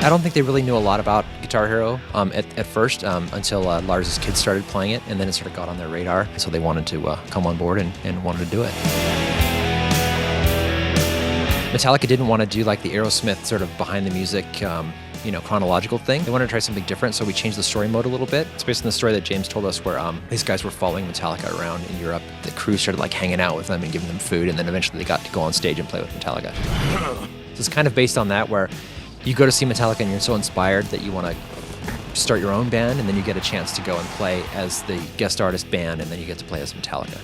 I don't think they really knew a lot about Guitar Hero at first until Lars's kids started playing it, and then it sort of got on their radar. So they wanted to come on board and wanted to do it. Metallica didn't want to do like the Aerosmith sort of behind the music, chronological thing. They wanted to try something different, so we changed the story mode a little bit. It's based on the story that James told us where these guys were following Metallica around in Europe. The crew started like hanging out with them and giving them food, and then eventually they got to go on stage and play with Metallica. So it's kind of based on that, where you go to see Metallica and you're so inspired that you want to start your own band, and then you get a chance to go and play as the guest artist band, and then you get to play as Metallica.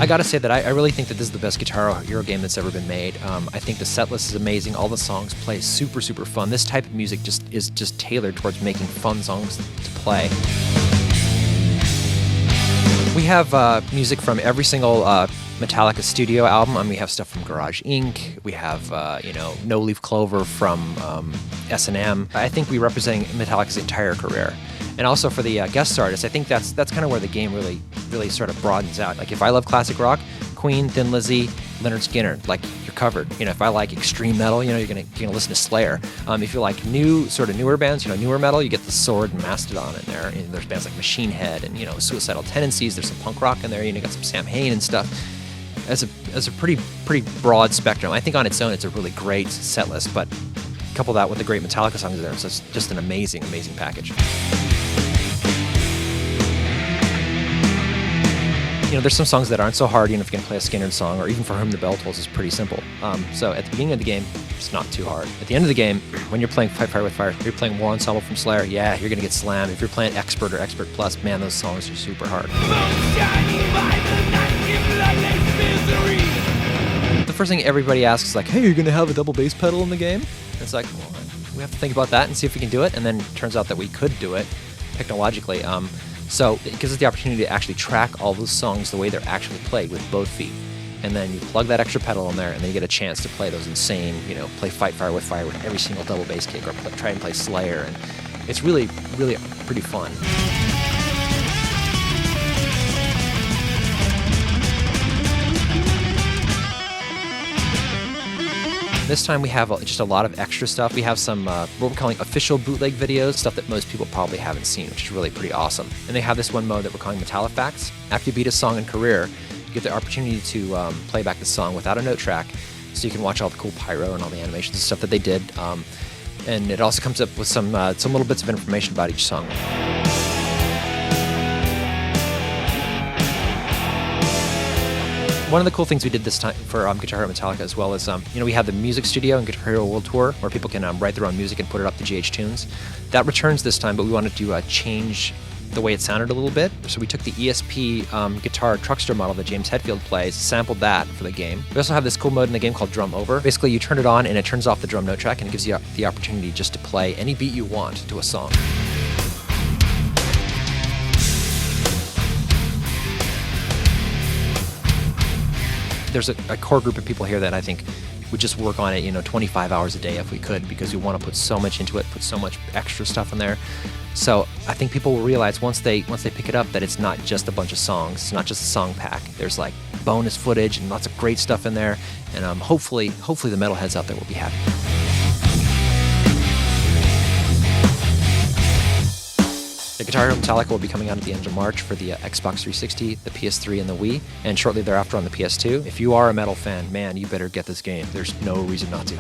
I gotta say that I really think that this is the best Guitar Hero game that's ever been made. I think the set list is amazing. All the songs play super, super fun. This type of music is just tailored towards making fun songs to play. We have music from every single Metallica studio album. We have stuff from Garage Inc. We have No Leaf Clover from S&M. I think we represent Metallica's entire career. And also for the guest artists, I think that's kind of where the game really sort of broadens out. Like if I love classic rock, Queen, Thin Lizzy, Lynyrd Skynyrd, like you're covered. If I like extreme metal, you're gonna listen to Slayer. If you like newer bands, newer metal, you get the Sword and Mastodon in there. And there's bands like Machine Head and Suicidal Tendencies. There's some punk rock in there. You got some Sam Hain and stuff. As a pretty broad spectrum. I think on its own it's a really great set list, but couple that with the great Metallica songs there, so it's just an amazing, amazing package. There's some songs that aren't so hard, if you can play a Skynyrd song, or even For Whom the Bell Tolls is pretty simple. So at the beginning of the game, it's not too hard. At the end of the game, when you're playing Fight Fire with Fire, you're playing War Ensemble from Slayer, yeah, you're gonna get slammed. If you're playing Expert or Expert Plus, man, those songs are super hard. The first thing everybody asks is like, hey, you're gonna have a double bass pedal in the game? And it's like, well, we have to think about that and see if we can do it. And then it turns out that we could do it technologically. So it gives us the opportunity to actually track all those songs the way they're actually played with both feet. And then you plug that extra pedal in there, and then you get a chance to play those insane, play Fight Fire with Fire with every single double bass kick, or try and play Slayer. And it's really, really pretty fun. This time we have just a lot of extra stuff. We have some what we're calling official bootleg videos, stuff that most people probably haven't seen, which is really pretty awesome. And they have this one mode that we're calling Metallifacts. After you beat a song in career, you get the opportunity to play back the song without a note track, so you can watch all the cool pyro and all the animations and stuff that they did. And it also comes up with some little bits of information about each song. One of the cool things we did this time for Guitar Hero Metallica as well is, we have the music studio and Guitar Hero World Tour where people can write their own music and put it up to GH Tunes. That returns this time, but we wanted to change the way it sounded a little bit. So we took the ESP guitar truckster model that James Hetfield plays, sampled that for the game. We also have this cool mode in the game called Drum Over. Basically, you turn it on and it turns off the drum note track and it gives you the opportunity just to play any beat you want to a song. There's a core group of people here that I think would just work on it, 25 hours a day if we could, because we want to put so much into it, put so much extra stuff in there. So I think people will realize once they pick it up that it's not just a bunch of songs, it's not just a song pack. There's like bonus footage and lots of great stuff in there, and hopefully the metalheads out there will be happy. The Guitar Hero Metallica will be coming out at the end of March for the Xbox 360, the PS3, and the Wii, and shortly thereafter on the PS2. If you are a metal fan, man, you better get this game. There's no reason not to.